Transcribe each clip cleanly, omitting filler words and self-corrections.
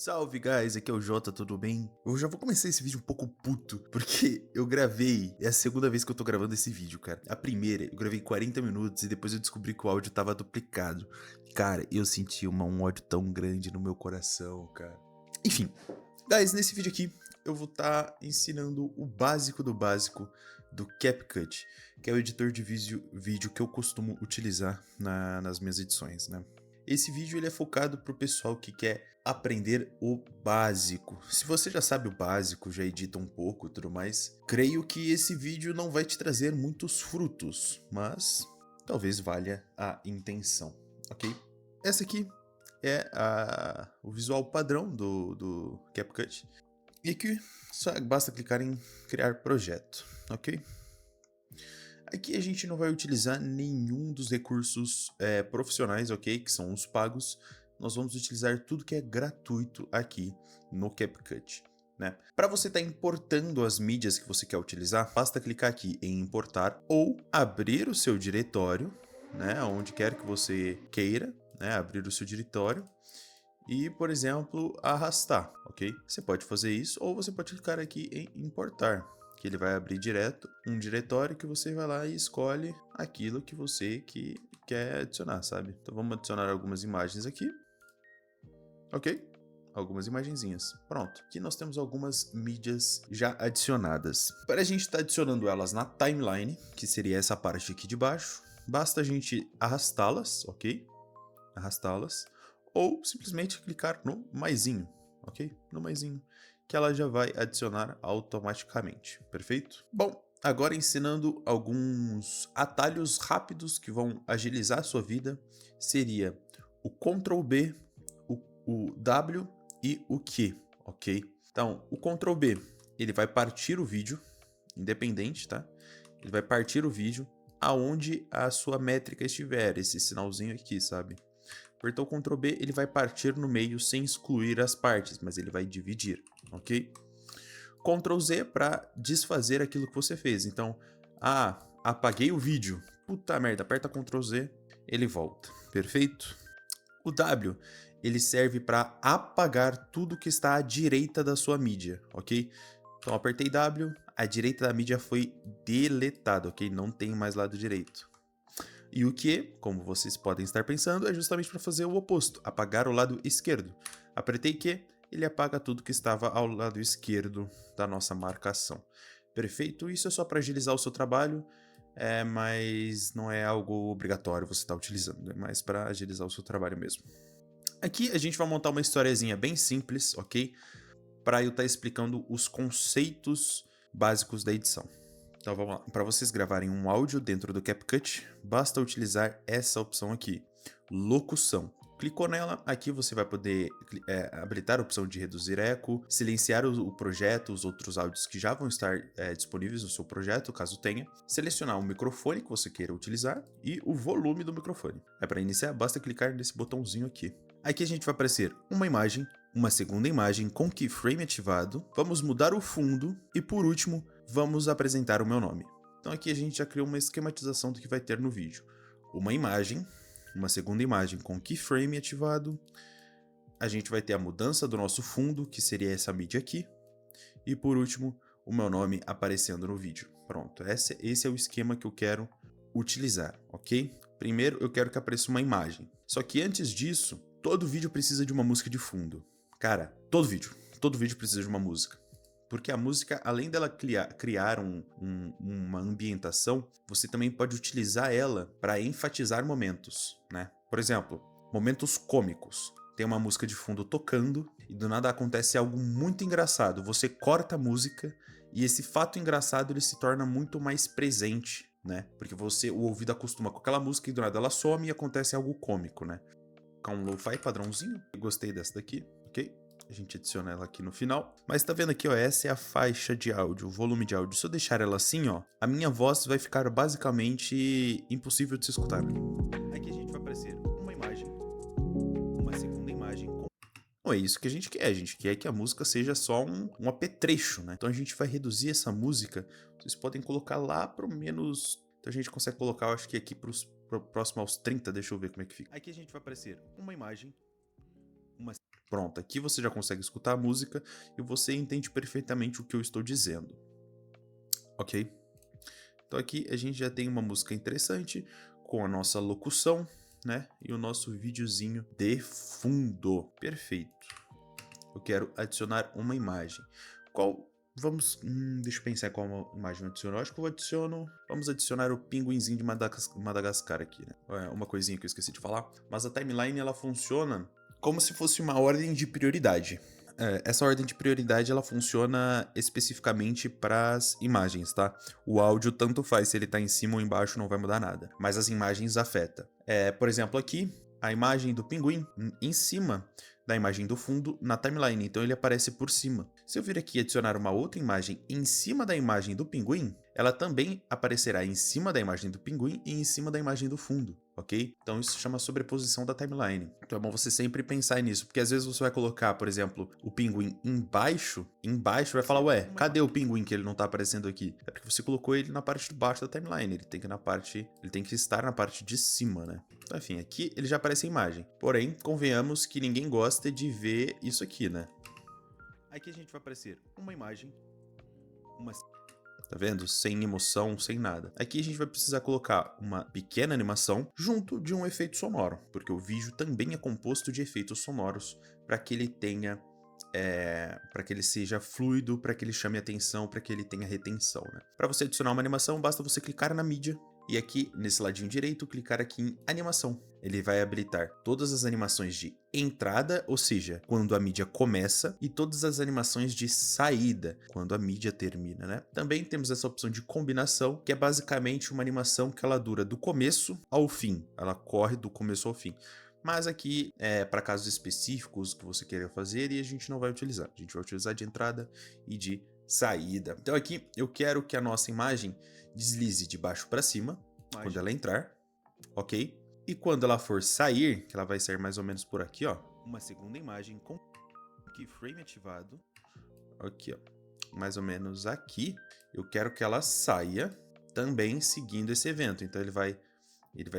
Salve guys, aqui é o Jota, tudo bem? Eu já vou começar esse vídeo um pouco puto, porque eu gravei, é a segunda vez que eu tô gravando esse vídeo, cara. A primeira, eu gravei 40 minutos e depois eu descobri que o áudio tava duplicado. Cara, eu senti um ódio tão grande no meu coração, cara. Enfim, guys, nesse vídeo aqui eu vou estar ensinando o básico do básico do CapCut, que é o editor de vídeo que eu costumo utilizar nas minhas edições, né? Esse vídeo ele é focado para o pessoal que quer aprender o básico. Se você já sabe o básico, já edita um pouco e tudo mais, creio que esse vídeo não vai te trazer muitos frutos, mas talvez valha a intenção, ok? Essa aqui é o visual padrão do CapCut. E aqui só basta clicar em criar projeto, ok? Aqui a gente não vai utilizar nenhum dos recursos profissionais, ok? Que são os pagos. Nós vamos utilizar tudo que é gratuito aqui no CapCut, né? Para você estar importando as mídias que você quer utilizar, basta clicar aqui em importar ou abrir o seu diretório, né? Onde quer que você queira, né? Abrir o seu diretório e, por exemplo, arrastar, ok? Você pode fazer isso ou você pode clicar aqui em importar, que ele vai abrir direto um diretório que você vai lá e escolhe aquilo que você quer adicionar, sabe? Então vamos adicionar algumas imagens aqui, ok? Algumas imagenzinhas. Pronto. Aqui nós temos algumas mídias já adicionadas. Para a gente estar adicionando elas na timeline, que seria essa parte aqui de baixo, basta a gente arrastá-las, ok? Arrastá-las. Ou simplesmente clicar no maisinho, ok? No maisinho, que ela já vai adicionar automaticamente, perfeito? Bom, agora ensinando alguns atalhos rápidos que vão agilizar a sua vida, seria o Ctrl B, o W e o Q, ok? Então, o Ctrl B, ele vai partir o vídeo, independente, tá? Ele vai partir o vídeo aonde a sua métrica estiver, esse sinalzinho aqui, sabe? Apertou o Ctrl B, ele vai partir no meio sem excluir as partes, mas ele vai dividir, ok? Ctrl Z para desfazer aquilo que você fez. Então, apaguei o vídeo. Puta merda, aperta Ctrl Z, ele volta, perfeito? O W, ele serve para apagar tudo que está à direita da sua mídia, ok? Então, apertei W, a direita da mídia foi deletada, ok? Não tem mais lado direito. E o que, como vocês podem estar pensando, é justamente para fazer o oposto, apagar o lado esquerdo. Apertei Q, ele apaga tudo que estava ao lado esquerdo da nossa marcação. Perfeito? Isso é só para agilizar o seu trabalho, mas não é algo obrigatório você estar utilizando, é mais para agilizar o seu trabalho mesmo. Aqui a gente vai montar uma historiazinha bem simples, ok? Para eu estar explicando os conceitos básicos da edição. Então vamos lá. Para vocês gravarem um áudio dentro do CapCut, basta utilizar essa opção aqui, locução. Clicou nela, aqui você vai poder habilitar a opção de reduzir eco, silenciar o projeto, os outros áudios que já vão estar disponíveis no seu projeto, caso tenha, selecionar o microfone que você queira utilizar e o volume do microfone. Para iniciar, basta clicar nesse botãozinho aqui. Aqui a gente vai aparecer uma imagem, uma segunda imagem com keyframe ativado, vamos mudar o fundo e por último, vamos apresentar o meu nome. Então aqui a gente já criou uma esquematização do que vai ter no vídeo. Uma imagem, uma segunda imagem com keyframe ativado, a gente vai ter a mudança do nosso fundo, que seria essa mídia aqui, e por último, o meu nome aparecendo no vídeo. Pronto, esse é o esquema que eu quero utilizar, ok? Primeiro eu quero que apareça uma imagem. Só que antes disso, todo vídeo precisa de uma música de fundo. Cara, todo vídeo precisa de uma música. Porque a música, além dela criar uma ambientação, você também pode utilizar ela para enfatizar momentos, né? Por exemplo, momentos cômicos. Tem uma música de fundo tocando e do nada acontece algo muito engraçado. Você corta a música e esse fato engraçado ele se torna muito mais presente, né? Porque o ouvido acostuma com aquela música e do nada ela some e acontece algo cômico, né? Com um lo-fi padrãozinho. Eu gostei dessa daqui, ok? A gente adiciona ela aqui no final. Mas tá vendo aqui, ó, essa é a faixa de áudio, o volume de áudio. Se eu deixar ela assim, ó, a minha voz vai ficar basicamente impossível de se escutar. Aqui a gente vai aparecer uma imagem, uma segunda imagem com... Não é isso que a gente quer. A gente quer que a música seja só um apetrecho, né? Então a gente vai reduzir essa música. Vocês podem colocar lá pro menos... Então a gente consegue colocar, eu acho que aqui pro próximo aos 30, deixa eu ver como é que fica. Aqui a gente vai aparecer uma imagem, Pronto, aqui você já consegue escutar a música e você entende perfeitamente o que eu estou dizendo. Ok? Então aqui a gente já tem uma música interessante com a nossa locução, né? E o nosso videozinho de fundo. Perfeito. Eu quero adicionar uma imagem. Qual... Vamos... deixa eu pensar qual imagem eu adiciono. Eu acho que eu adiciono... Vamos adicionar o pinguinzinho de Madagascar aqui, né? É uma coisinha que eu esqueci de falar. Mas a timeline, ela funciona como se fosse uma ordem de prioridade. Essa ordem de prioridade, ela funciona especificamente para as imagens, tá? O áudio tanto faz se ele tá em cima ou embaixo, não vai mudar nada. Mas as imagens afetam. Por exemplo, aqui, a imagem do pinguim em cima da imagem do fundo na timeline, então ele aparece por cima. Se eu vir aqui e adicionar uma outra imagem em cima da imagem do pinguim, ela também aparecerá em cima da imagem do pinguim e em cima da imagem do fundo, ok? Então isso se chama sobreposição da timeline. Então é bom você sempre pensar nisso, porque às vezes você vai colocar, por exemplo, o pinguim embaixo vai falar, ué, cadê o pinguim que ele não tá aparecendo aqui? É porque você colocou ele na parte de baixo da timeline, ele tem que estar na parte de cima, né? Então, enfim, aqui ele já aparece a imagem. Porém, convenhamos que ninguém gosta de ver isso aqui, né? Aqui a gente vai aparecer uma imagem, tá vendo? Sem emoção, sem nada. Aqui a gente vai precisar colocar uma pequena animação junto de um efeito sonoro, porque o vídeo também é composto de efeitos sonoros para que ele tenha, para que ele seja fluido, para que ele chame atenção, para que ele tenha retenção, né? Para você adicionar uma animação, basta você clicar na mídia e aqui, nesse ladinho direito, clicar aqui em animação. Ele vai habilitar todas as animações de entrada, ou seja, quando a mídia começa, e todas as animações de saída, quando a mídia termina, né? Também temos essa opção de combinação, que é basicamente uma animação que ela dura do começo ao fim. Ela corre do começo ao fim. Mas aqui é para casos específicos que você queira fazer e a gente não vai utilizar. A gente vai utilizar de entrada e de saída. Então aqui eu quero que a nossa imagem deslize de baixo para cima quando ela entrar, ok? E quando ela for sair, que ela vai sair mais ou menos por aqui, ó, uma segunda imagem com keyframe ativado, aqui, ó, mais ou menos aqui, eu quero que ela saia também seguindo esse evento. Então ele vai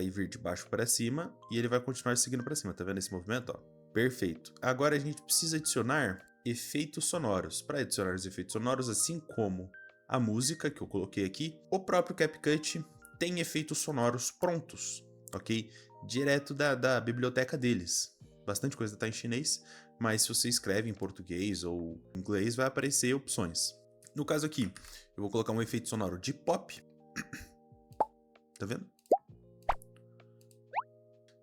vir de baixo para cima e ele vai continuar seguindo para cima, tá vendo esse movimento, ó? Perfeito. Agora a gente precisa adicionar efeitos sonoros. Para adicionar os efeitos sonoros, assim como a música que eu coloquei aqui, o próprio CapCut tem efeitos sonoros prontos, ok? Direto da biblioteca deles. Bastante coisa tá em chinês, mas se você escreve em português ou inglês, vai aparecer opções. No caso aqui, eu vou colocar um efeito sonoro de pop. Tá vendo?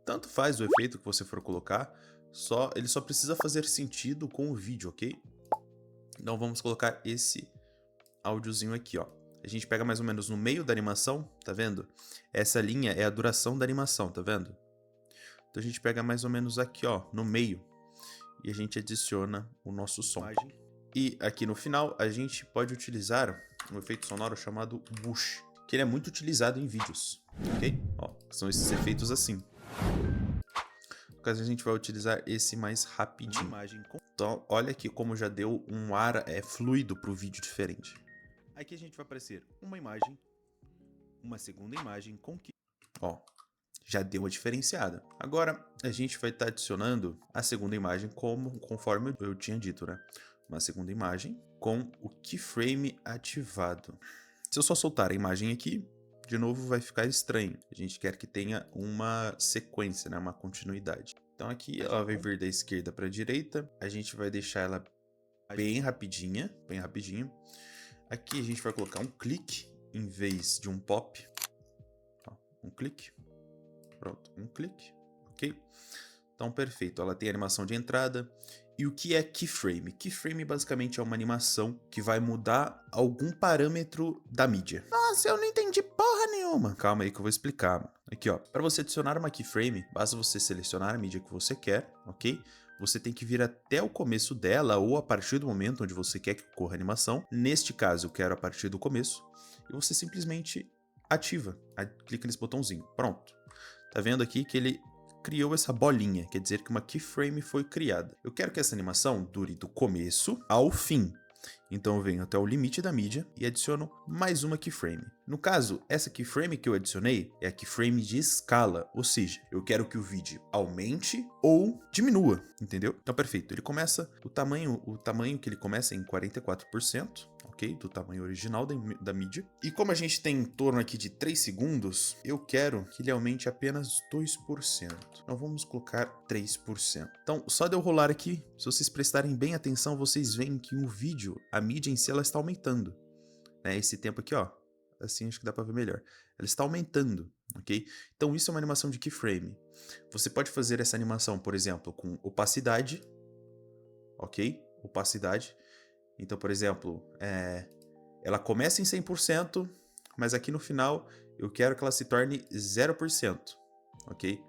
Tanto faz o efeito que você for colocar, ele só precisa fazer sentido com o vídeo, ok? Então vamos colocar esse áudiozinho aqui, ó. A gente pega mais ou menos no meio da animação, tá vendo? Essa linha é a duração da animação, tá vendo? Então a gente pega mais ou menos aqui, ó, no meio, e a gente adiciona o nosso som. E aqui no final a gente pode utilizar um efeito sonoro chamado Bush, que ele é muito utilizado em vídeos, ok? Ó, são esses efeitos assim. No caso a gente vai utilizar esse mais rapidinho. Então olha aqui como já deu um ar fluido para o vídeo diferente. Aqui a gente vai aparecer uma imagem, uma segunda imagem com que... Ó, já deu uma diferenciada. Agora a gente vai estar adicionando a segunda imagem conforme eu tinha dito, né? Uma segunda imagem com o keyframe ativado. Se eu só soltar a imagem aqui, de novo vai ficar estranho. A gente quer que tenha uma sequência, né? Uma continuidade. Então aqui ela vai vir da esquerda para a direita. A gente vai deixar ela bem rapidinha, bem rapidinho. Aqui a gente vai colocar um clique em vez de um pop. Ó, um clique. Pronto, um clique. Ok? Então, perfeito. Ela tem animação de entrada. E o que é keyframe? Keyframe basicamente é uma animação que vai mudar algum parâmetro da mídia. Nossa, eu não entendi porra nenhuma. Calma aí que eu vou explicar. Aqui, ó. Para você adicionar uma keyframe, basta você selecionar a mídia que você quer, ok? Você tem que vir até o começo dela ou a partir do momento onde você quer que ocorra a animação. Neste caso, eu quero a partir do começo. E você simplesmente ativa. Clica nesse botãozinho. Pronto. Tá vendo aqui que ele criou essa bolinha, quer dizer que uma keyframe foi criada. Eu quero que essa animação dure do começo ao fim. Então eu venho até o limite da mídia e adiciono mais uma keyframe. No caso, essa keyframe que eu adicionei é a keyframe de escala, ou seja, eu quero que o vídeo aumente ou diminua, entendeu? Então perfeito, ele começa, o tamanho que ele começa é em 44%, ok? Do tamanho original da mídia. E como a gente tem em torno aqui de 3 segundos, eu quero que ele aumente apenas 2%. Então vamos colocar 3%. Então, só de eu rolar aqui, se vocês prestarem bem atenção, vocês veem que o vídeo, a mídia em si, ela está aumentando. Né? Esse tempo aqui, ó, assim acho que dá para ver melhor. Ela está aumentando, ok? Então isso é uma animação de keyframe. Você pode fazer essa animação, por exemplo, com opacidade, ok? Opacidade. Então, por exemplo, ela começa em 100%, mas aqui no final eu quero que ela se torne 0%, ok?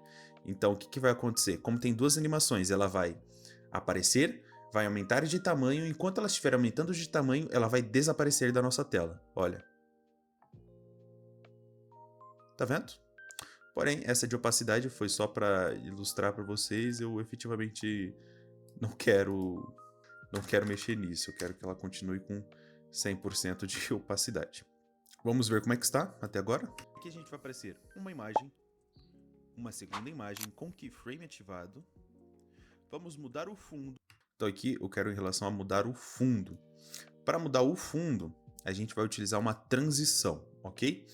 Então, o que vai acontecer? Como tem duas animações, ela vai aparecer, vai aumentar de tamanho, enquanto ela estiver aumentando de tamanho, ela vai desaparecer da nossa tela. Olha. Tá vendo? Porém, essa de opacidade foi só para ilustrar para vocês, eu efetivamente não quero mexer nisso, eu quero que ela continue com 100% de opacidade. Vamos ver como é que está até agora. Aqui a gente vai aparecer uma imagem, uma segunda imagem com keyframe ativado. Vamos mudar o fundo. Então aqui eu quero em relação a mudar o fundo. Para mudar o fundo, a gente vai utilizar uma transição, ok?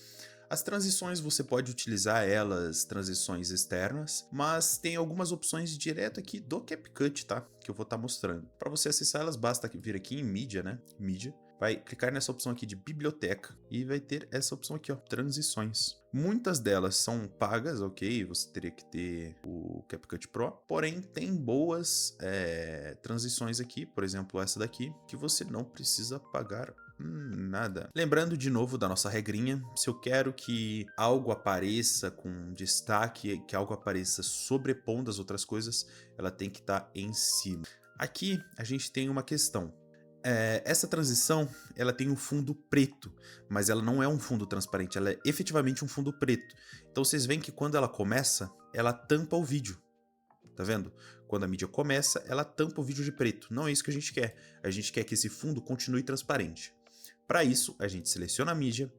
As transições você pode utilizar elas, transições externas, mas tem algumas opções direto aqui do CapCut, tá? Que eu vou estar mostrando. Para você acessar elas, basta vir aqui em mídia, né? Mídia. Vai clicar nessa opção aqui de biblioteca e vai ter essa opção aqui, ó, transições. Muitas delas são pagas, ok? Você teria que ter o CapCut Pro, porém tem boas transições aqui, por exemplo essa daqui, que você não precisa pagar nada. Lembrando de novo da nossa regrinha, se eu quero que algo apareça com destaque, que algo apareça sobrepondo as outras coisas, ela tem que estar em cima. Aqui a gente tem uma questão. Essa transição, ela tem um fundo preto, mas ela não é um fundo transparente, ela é efetivamente um fundo preto. Então vocês veem que quando ela começa, ela tampa o vídeo. Tá vendo? Quando a mídia começa, ela tampa o vídeo de preto. Não é isso que a gente quer. A gente quer que esse fundo continue transparente. Para isso, a gente seleciona a mídia,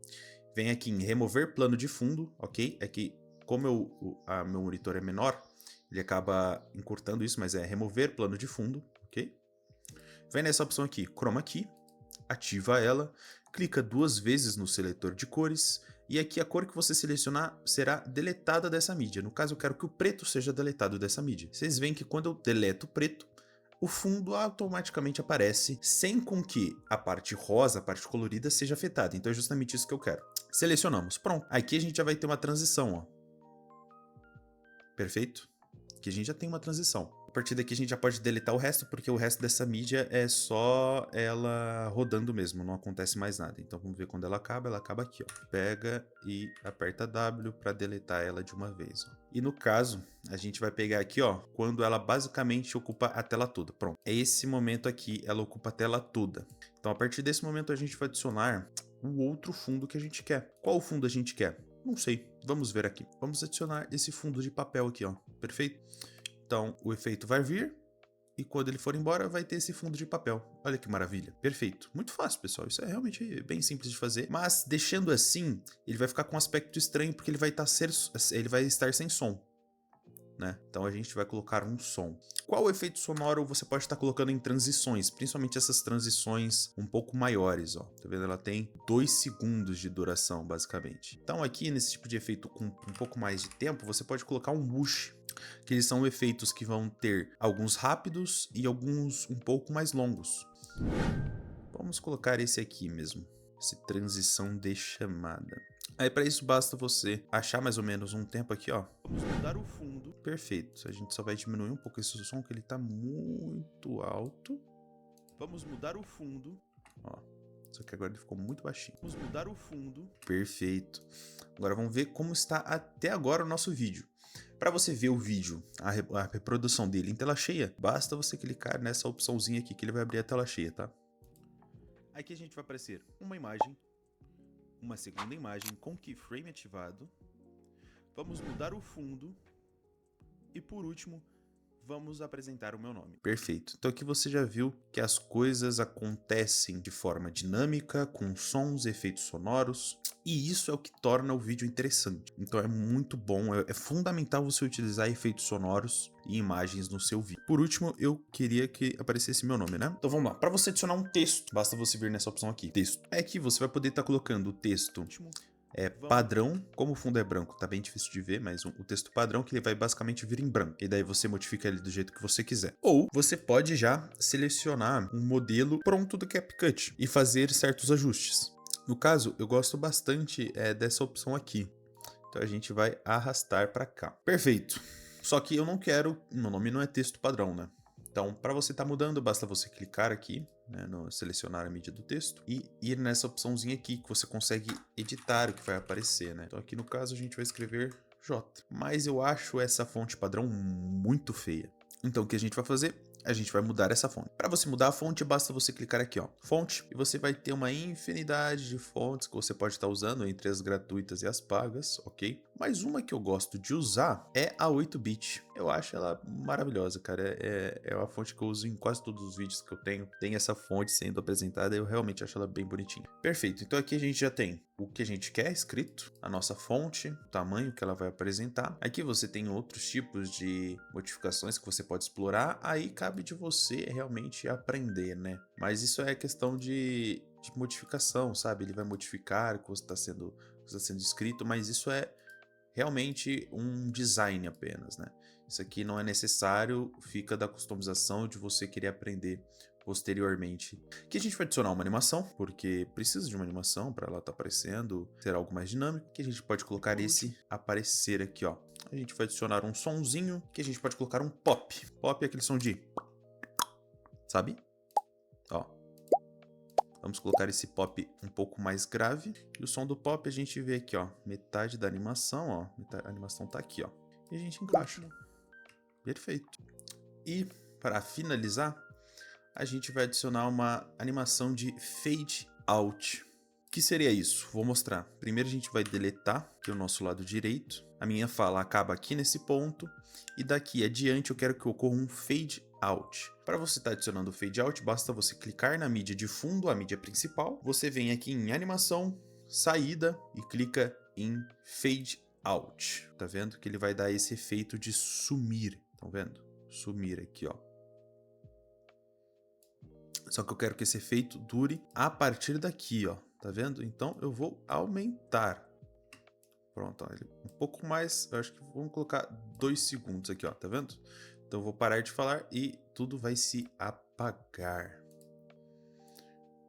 vem aqui em remover plano de fundo, ok? Aqui, como meu monitor é menor, ele acaba encurtando isso, mas é remover plano de fundo, ok? Vem nessa opção aqui, Chroma Key, ativa ela, clica 2 vezes no seletor de cores, e aqui a cor que você selecionar será deletada dessa mídia. No caso, eu quero que o preto seja deletado dessa mídia. Vocês veem que quando eu deleto o preto, o fundo automaticamente aparece sem com que a parte rosa, a parte colorida, seja afetada. Então é justamente isso que eu quero. Selecionamos. Pronto. Aqui a gente já vai ter uma transição, ó. Perfeito? Aqui a gente já tem uma transição. A partir daqui a gente já pode deletar o resto, porque o resto dessa mídia é só ela rodando mesmo, não acontece mais nada. Então vamos ver quando ela acaba aqui, ó. Pega e aperta W para deletar ela de uma vez, ó. E no caso, a gente vai pegar aqui, ó, quando ela basicamente ocupa a tela toda. Pronto. É esse momento aqui, ela ocupa a tela toda. Então a partir desse momento a gente vai adicionar o outro fundo que a gente quer. Qual fundo a gente quer? Não sei. Vamos ver aqui. Vamos adicionar esse fundo de papel aqui, ó. Perfeito? Então, o efeito vai vir e quando ele for embora, vai ter esse fundo de papel. Olha que maravilha. Perfeito. Muito fácil, pessoal. Isso é realmente bem simples de fazer. Mas, deixando assim, ele vai ficar com um aspecto estranho porque ele vai estar sem som. Né? Então, a gente vai colocar um som. Qual efeito sonoro você pode estar colocando em transições? Principalmente essas transições um pouco maiores. Ó. Tá vendo? Ela tem 2 segundos de duração, basicamente. Então, aqui, nesse tipo de efeito com um pouco mais de tempo, você pode colocar um whoosh, que eles são efeitos que vão ter alguns rápidos e alguns um pouco mais longos. Vamos colocar esse aqui mesmo, esse transição de chamada. Aí para isso basta você achar mais ou menos um tempo aqui, ó. Vamos mudar o fundo. Perfeito. A gente só vai diminuir um pouco esse som que ele tá muito alto. Vamos mudar o fundo, ó. Só que agora ele ficou muito baixinho. Vamos mudar o fundo. Perfeito. Agora vamos ver como está até agora o nosso vídeo. Para você ver o vídeo, a reprodução dele em tela cheia, basta você clicar nessa opçãozinha aqui que ele vai abrir a tela cheia, tá? Aqui a gente vai aparecer uma imagem, uma segunda imagem com keyframe ativado. Vamos mudar o fundo. E por último, vamos apresentar o meu nome. Perfeito. Então aqui você já viu que as coisas acontecem de forma dinâmica, com sons, efeitos sonoros, e isso é o que torna o vídeo interessante. Então é muito bom, é fundamental você utilizar efeitos sonoros e imagens no seu vídeo. Por último, eu queria que aparecesse meu nome, né? Então vamos lá. Para você adicionar um texto, basta você vir nessa opção aqui, texto. É que você vai poder estar colocando o texto padrão, como o fundo é branco, tá bem difícil de ver, mas o texto padrão que ele vai basicamente vir em branco, e daí você modifica ele do jeito que você quiser. Ou você pode já selecionar um modelo pronto do CapCut e fazer certos ajustes. No caso, eu gosto bastante dessa opção aqui, então a gente vai arrastar para cá. Perfeito. Só que eu não quero, meu nome não é texto padrão, né? Então, para você estar mudando, basta você clicar aqui, né, no selecionar a mídia do texto e ir nessa opçãozinha aqui que você consegue editar o que vai aparecer, né? Então aqui no caso a gente vai escrever J. Mas eu acho essa fonte padrão muito feia. Então o que a gente vai fazer? A gente vai mudar essa fonte. Para você mudar a fonte, basta você clicar aqui, ó, fonte, e você vai ter uma infinidade de fontes que você pode estar usando entre as gratuitas e as pagas, ok? Mas uma que eu gosto de usar é a 8-bit. Eu acho ela maravilhosa, cara. É uma fonte que eu uso em quase todos os vídeos que eu tenho. Tem essa fonte sendo apresentada e eu realmente acho ela bem bonitinha. Perfeito. Então aqui a gente já tem o que a gente quer escrito, a nossa fonte, o tamanho que ela vai apresentar. Aqui você tem outros tipos de modificações que você pode explorar. Aí cabe de você realmente aprender, né? Mas isso é questão de modificação, sabe? Ele vai modificar o que está sendo escrito, mas isso é realmente um design apenas, né? Isso aqui não é necessário, fica da customização de você querer aprender posteriormente. Aqui a gente vai adicionar uma animação, porque precisa de uma animação para ela estar aparecendo, ter algo mais dinâmico, que a gente pode colocar esse aparecer aqui, ó. A gente vai adicionar um sonzinho, que a gente pode colocar um pop. Pop é aquele som de... sabe? Ó. Vamos colocar esse pop um pouco mais grave. E o som do pop a gente vê aqui, ó. Metade da animação, ó. A animação tá aqui, ó. E a gente encaixa. Perfeito. E para finalizar, a gente vai adicionar uma animação de fade out. O que seria isso? Vou mostrar. Primeiro a gente vai deletar aqui o nosso lado direito. A minha fala acaba aqui nesse ponto. E daqui adiante eu quero que ocorra um fade out. Para você estar adicionando o fade out, basta você clicar na mídia de fundo, a mídia principal. Você vem aqui em animação, saída e clica em fade out. Tá vendo que ele vai dar esse efeito de sumir. Estão vendo? Sumir aqui, ó. Só que eu quero que esse efeito dure a partir daqui, ó. Tá vendo? Então eu vou aumentar. Pronto, ó, ele um pouco mais, eu acho que vamos colocar 2 segundos aqui, ó, tá vendo? Então eu vou parar de falar e tudo vai se apagar.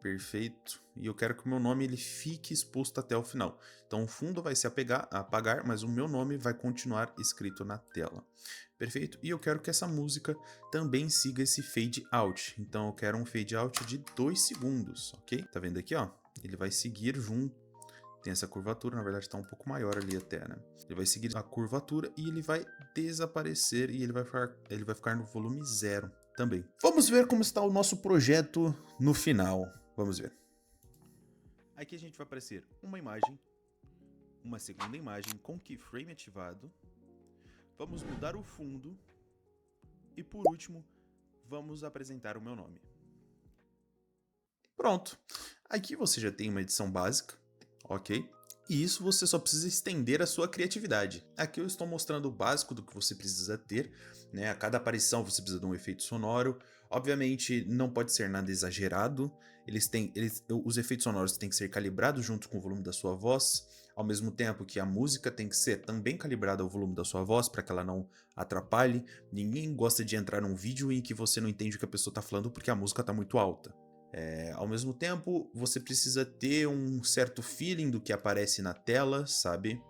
Perfeito. E eu quero que o meu nome ele fique exposto até o final. Então o fundo vai se apagar, mas o meu nome vai continuar escrito na tela. Perfeito? E eu quero que essa música também siga esse fade out. Então eu quero um fade out de 2 segundos, ok? Tá vendo aqui, ó? Ele vai seguir junto. Tem essa curvatura, na verdade tá um pouco maior ali até, né? Ele vai seguir a curvatura e ele vai desaparecer e ele vai ficar no volume 0 também. Vamos ver como está o nosso projeto no final. Vamos ver. Aqui a gente vai aparecer uma imagem, uma segunda imagem com keyframe ativado. Vamos mudar o fundo e por último vamos apresentar o meu nome. Pronto. Aqui você já tem uma edição básica, ok? E isso você só precisa estender a sua criatividade. Aqui eu estou mostrando o básico do que você precisa ter, né? A cada aparição você precisa de um efeito sonoro. Obviamente não pode ser nada exagerado. Os efeitos sonoros têm que ser calibrados junto com o volume da sua voz, ao mesmo tempo que a música tem que ser também calibrada ao volume da sua voz para que ela não atrapalhe. Ninguém gosta de entrar num vídeo em que você não entende o que a pessoa está falando porque a música está muito alta. Ao mesmo tempo, você precisa ter um certo feeling do que aparece na tela, sabe?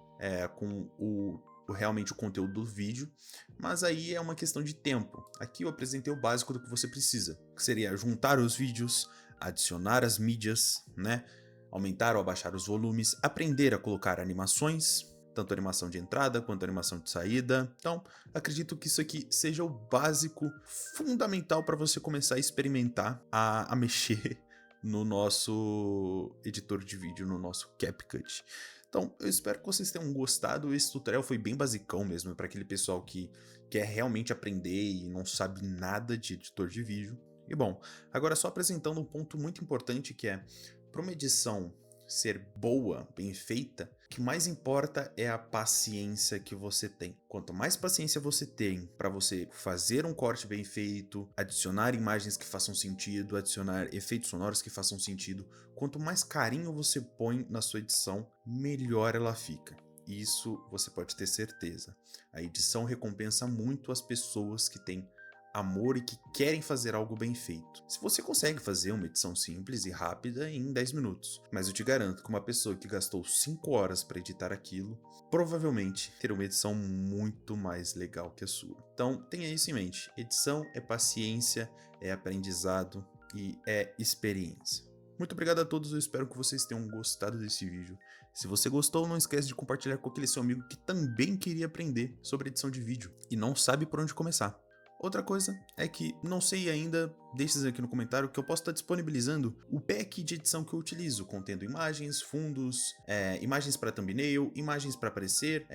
Com realmente o conteúdo do vídeo, mas aí é uma questão de tempo. Aqui eu apresentei o básico do que você precisa, que seria juntar os vídeos, adicionar as mídias, né? Aumentar ou abaixar os volumes, aprender a colocar animações, tanto animação de entrada quanto animação de saída. Então, acredito que isso aqui seja o básico fundamental para você começar a experimentar, a mexer no nosso editor de vídeo, no nosso CapCut. Então, eu espero que vocês tenham gostado. Esse tutorial foi bem basicão mesmo, para aquele pessoal que quer realmente aprender e não sabe nada de editor de vídeo. E bom, agora só apresentando um ponto muito importante que é, para uma edição ser boa, bem feita, o que mais importa é a paciência que você tem. Quanto mais paciência você tem para você fazer um corte bem feito, adicionar imagens que façam sentido, adicionar efeitos sonoros que façam sentido, quanto mais carinho você põe na sua edição, melhor ela fica. Isso você pode ter certeza. A edição recompensa muito as pessoas que têm amor e que querem fazer algo bem feito. Se você consegue fazer uma edição simples e rápida em 10 minutos, mas eu te garanto que uma pessoa que gastou 5 horas para editar aquilo, provavelmente terá uma edição muito mais legal que a sua. Então tenha isso em mente, edição é paciência, é aprendizado e é experiência. Muito obrigado a todos, eu espero que vocês tenham gostado desse vídeo. Se você gostou, não esquece de compartilhar com aquele seu amigo que também queria aprender sobre edição de vídeo e não sabe por onde começar. Outra coisa é que, não sei ainda, deixe aqui no comentário que eu posso estar disponibilizando o pack de edição que eu utilizo, contendo imagens, fundos, imagens para thumbnail, imagens para aparecer,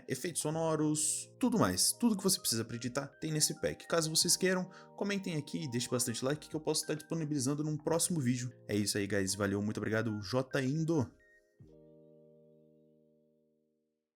efeitos sonoros, tudo mais. Tudo que você precisa para editar tem nesse pack. Caso vocês queiram, comentem aqui e deixem bastante like que eu posso estar disponibilizando num próximo vídeo. É isso aí, guys. Valeu, muito obrigado. J Indo.